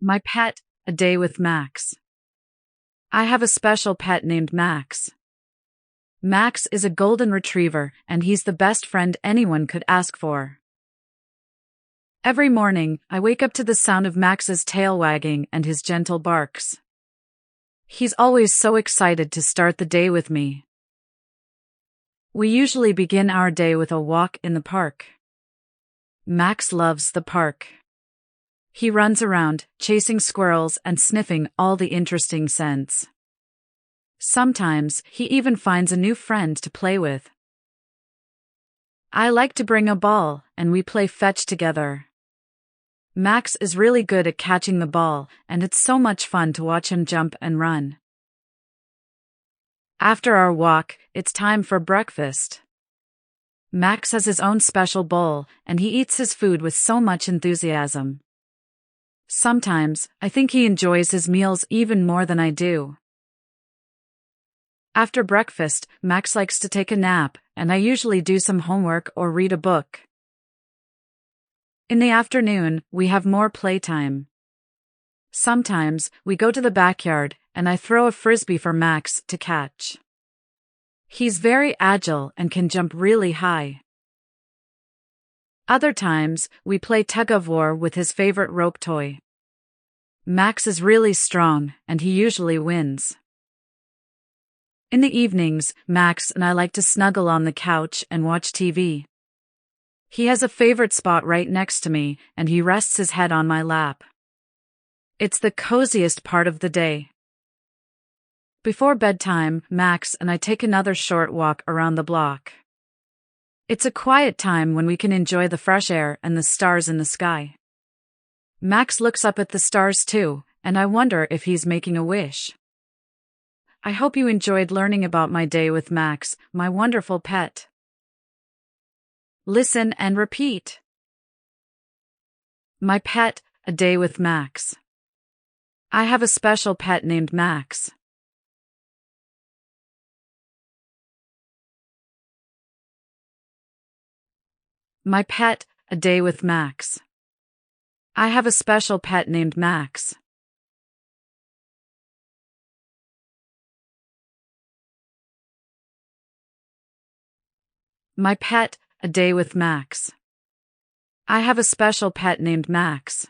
My pet, a day with Max. I have a special pet named Max. Max is a golden retriever, and he's the best friend anyone could ask for. Every morning, I wake up to the sound of Max's tail wagging and his gentle barks. He's always so excited to start the day with me. We usually begin our day with a walk in the park. Max loves the park. He runs around, chasing squirrels and sniffing all the interesting scents. Sometimes, he even finds a new friend to play with. I like to bring a ball, and we play fetch together. Max is really good at catching the ball, and it's so much fun to watch him jump and run. After our walk, it's time for breakfast. Max has his own special bowl, and he eats his food with so much enthusiasm. Sometimes, I think he enjoys his meals even more than I do. After breakfast, Max likes to take a nap, and I usually do some homework or read a book. In the afternoon, we have more playtime. Sometimes, we go to the backyard, and I throw a frisbee for Max to catch. He's very agile and can jump really high. Other times, we play tug-of-war with his favorite rope toy. Max is really strong, and he usually wins. In the evenings, Max and I like to snuggle on the couch and watch TV. He has a favorite spot right next to me, and he rests his head on my lap. It's the coziest part of the day. Before bedtime, Max and I take another short walk around the block. It's a quiet time when we can enjoy the fresh air and the stars in the sky. Max looks up at the stars too, and I wonder if he's making a wish. I hope you enjoyed learning about my day with Max, my wonderful pet. Listen and repeat. My pet, a day with Max. I have a special pet named Max. My pet, a day with Max. I have a special pet named Max. My pet, a day with Max. I have a special pet named Max.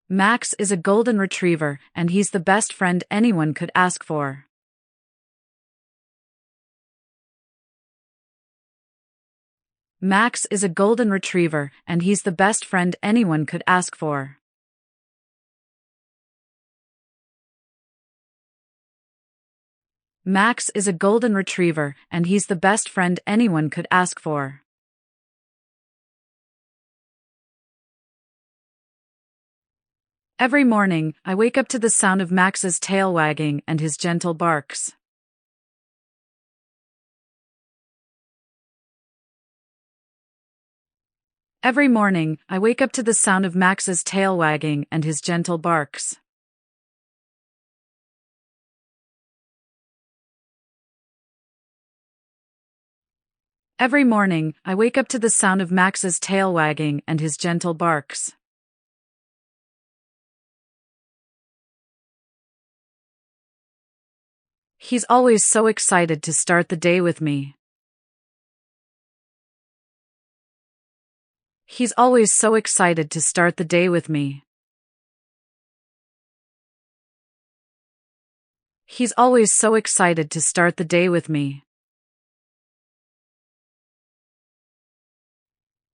Max is a golden retriever, and he's the best friend anyone could ask for. Max is a golden retriever, and he's the best friend anyone could ask for. Max is a golden retriever, and he's the best friend anyone could ask for. Every morning, I wake up to the sound of Max's tail wagging and his gentle barks. Every morning, I wake up to the sound of Max's tail wagging and his gentle barks. Every morning, I wake up to the sound of Max's tail wagging and his gentle barks. He's always so excited to start the day with me. He's always so excited to start the day with me. He's always so excited to start the day with me.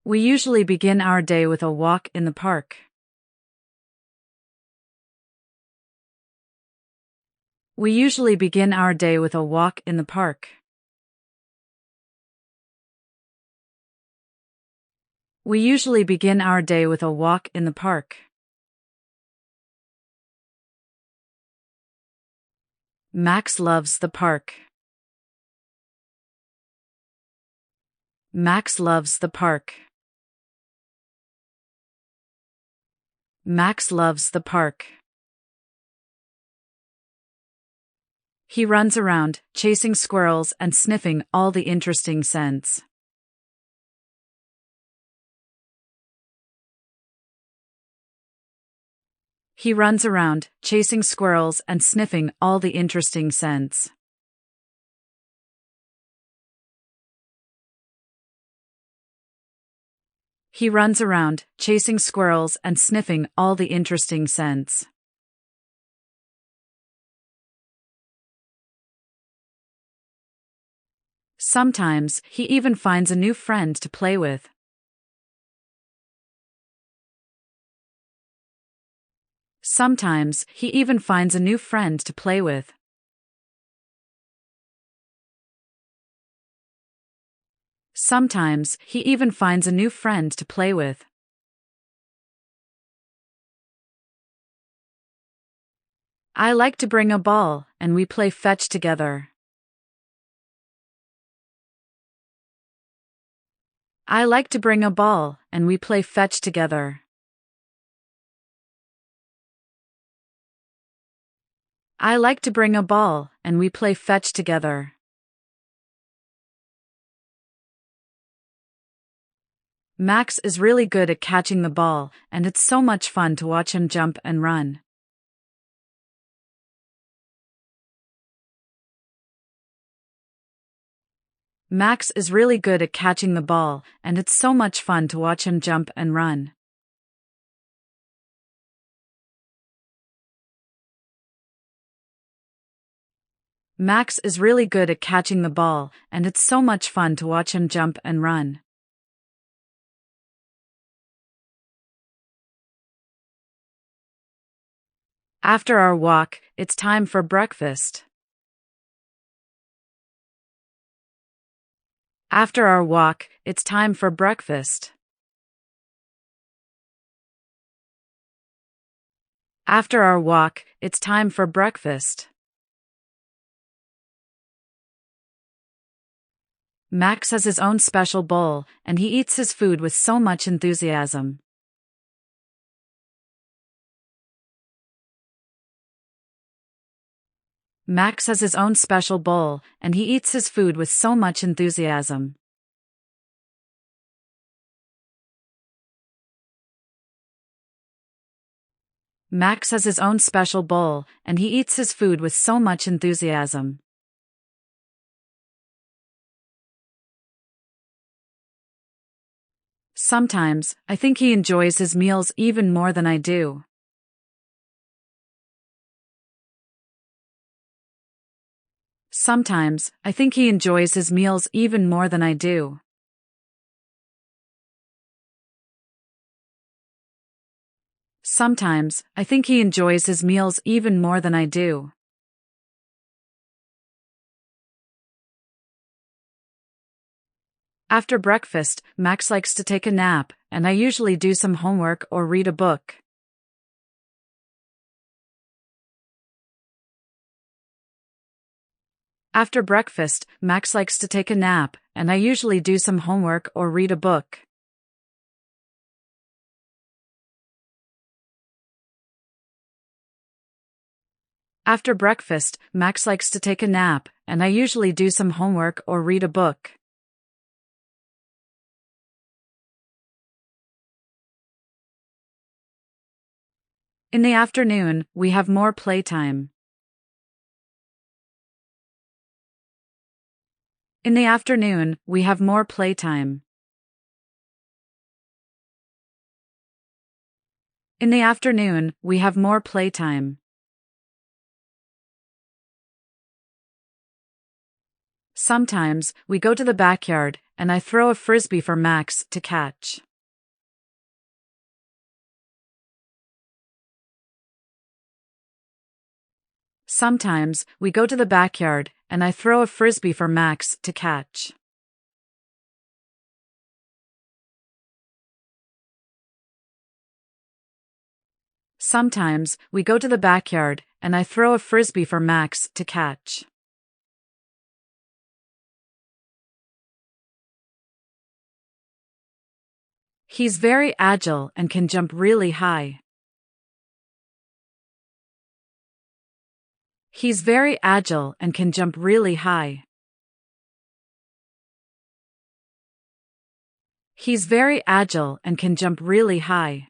We usually begin our day with a walk in the park. We usually begin our day with a walk in the park. We usually begin our day with a walk in the park. Max loves the park. Max loves the park. Max loves the park. He runs around, chasing squirrels and sniffing all the interesting scents. He runs around, chasing squirrels and sniffing all the interesting scents. He runs around, chasing squirrels and sniffing all the interesting scents. Sometimes, he even finds a new friend to play with. Sometimes, he even finds a new friend to play with. Sometimes, he even finds a new friend to play with. I like to bring a ball, and we play fetch together. I like to bring a ball, and we play fetch together. I like to bring a ball, and we play fetch together. Max is really good at catching the ball, and it's so much fun to watch him jump and run. Max is really good at catching the ball, and it's so much fun to watch him jump and run. Max is really good at catching the ball, and it's so much fun to watch him jump and run. After our walk, it's time for breakfast. After our walk, it's time for breakfast. After our walk, it's time for breakfast. Max has his own special bowl, and he eats his food with so much enthusiasm. Max has his own special bowl, and he eats his food with so much enthusiasm. Max has his own special bowl, and he eats his food with so much enthusiasm. Sometimes, I think he enjoys his meals even more than I do. Sometimes, I think he enjoys his meals even more than I do. Sometimes, I think he enjoys his meals even more than I do. After breakfast, Max likes to take a nap, and I usually do some homework or read a book. After breakfast, Max likes to take a nap, and I usually do some homework or read a book. After breakfast, Max likes to take a nap, and I usually do some homework or read a book. In the afternoon, we have more playtime. In the afternoon, we have more playtime. In the afternoon, we have more playtime. Sometimes, we go to the backyard, and I throw a frisbee for Max to catch. Sometimes, we go to the backyard, and I throw a frisbee for Max to catch. Sometimes, we go to the backyard, and I throw a frisbee for Max to catch. He's very agile and can jump really high. He's very agile and can jump really high. He's very agile and can jump really high.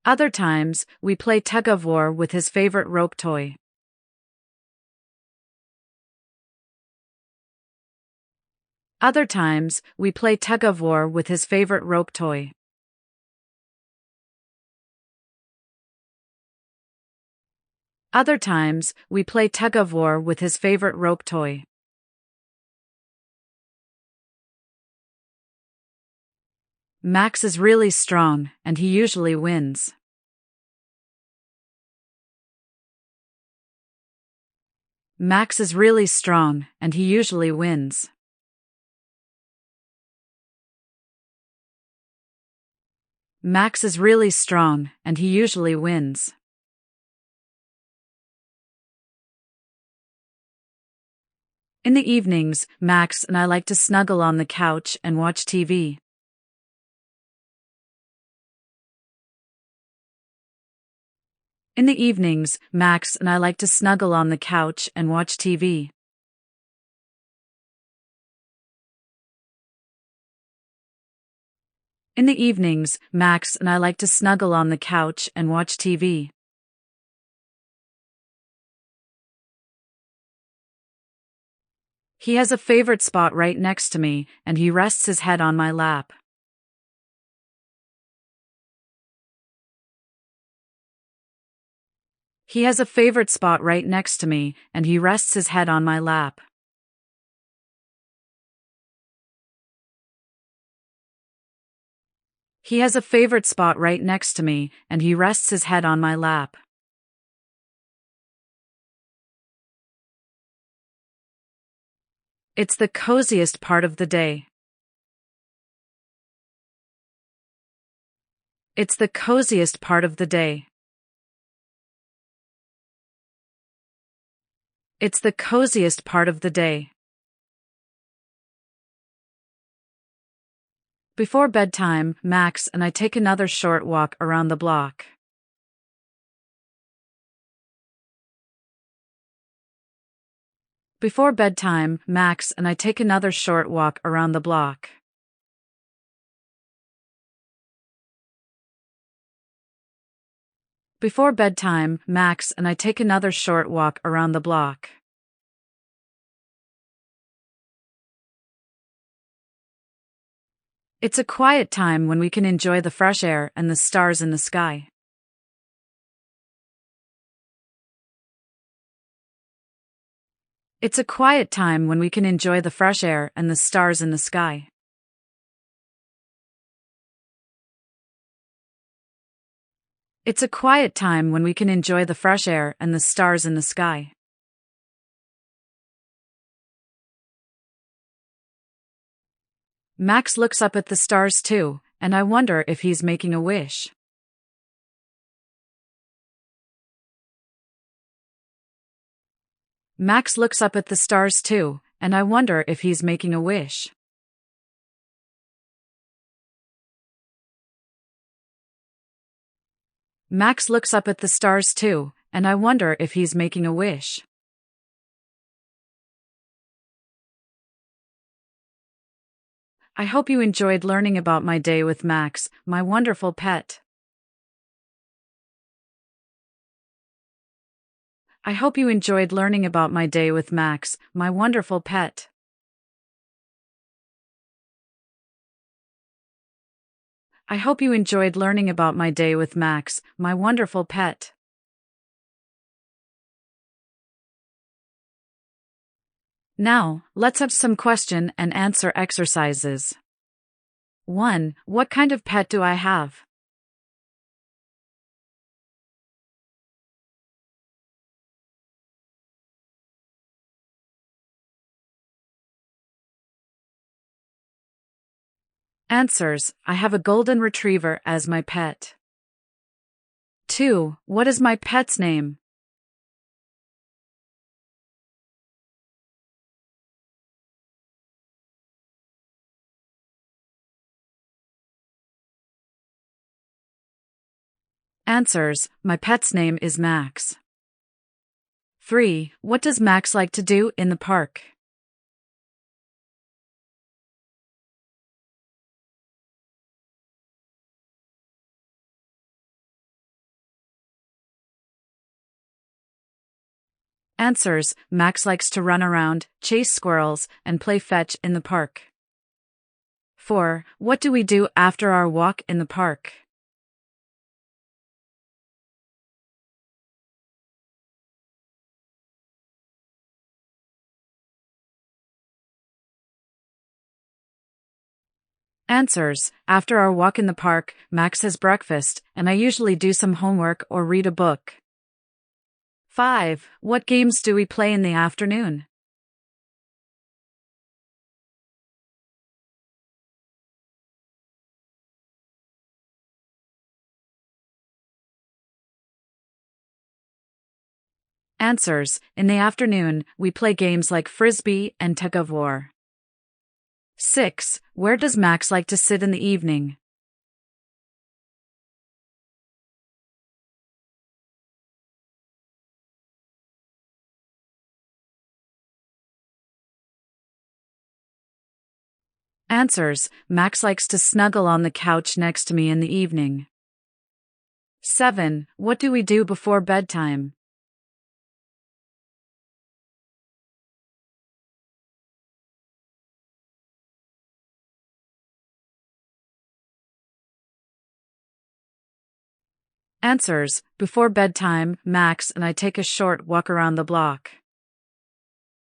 Other times, we play tug of war with his favorite rope toy. Other times, we play tug of war with his favorite rope toy. Other times, we play tug of war with his favorite rope toy. Max is really strong, and he usually wins. Max is really strong, and he usually wins. Max is really strong, and he usually wins. In the evenings, Max and I like to snuggle on the couch and watch TV. In the evenings, Max and I like to snuggle on the couch and watch TV. In the evenings, Max and I like to snuggle on the couch and watch TV. He has a favorite spot right next to me, and he rests his head on my lap. He has a favorite spot right next to me, and he rests his head on my lap. He has a favorite spot right next to me, and he rests his head on my lap. It's the coziest part of the day. It's the coziest part of the day. It's the coziest part of the day. Before bedtime, Max and I take another short walk around the block. Before bedtime, Max and I take another short walk around the block. Before bedtime, Max and I take another short walk around the block. It's a quiet time when we can enjoy the fresh air and the stars in the sky. It's a quiet time when we can enjoy the fresh air and the stars in the sky. It's a quiet time when we can enjoy the fresh air and the stars in the sky. Max looks up at the stars too, and I wonder if he's making a wish. Max looks up at the stars too, and I wonder if he's making a wish. Max looks up at the stars too, and I wonder if he's making a wish. I hope you enjoyed learning about my day with Max, my wonderful pet. I hope you enjoyed learning about my day with Max, my wonderful pet. I hope you enjoyed learning about my day with Max, my wonderful pet. Now, let's have some question and answer exercises. 1. What kind of pet do I have? Answers: I have a golden retriever as my pet. 2. What is my pet's name? Answers: My pet's name is Max. 3. What does Max like to do in the park? Answers: Max likes to run around, chase squirrels, and play fetch in the park. 4. What do we do after our walk in the park? Answers: After our walk in the park, Max has breakfast, and I usually do some homework or read a book. 5. What games do we play in the afternoon? Answers: In the afternoon, we play games like Frisbee and tug of war. 6. Where does Max like to sit in the evening? Answers: Max likes to snuggle on the couch next to me in the evening. 7. What do we do before bedtime? Answers: Before bedtime, Max and I take a short walk around the block.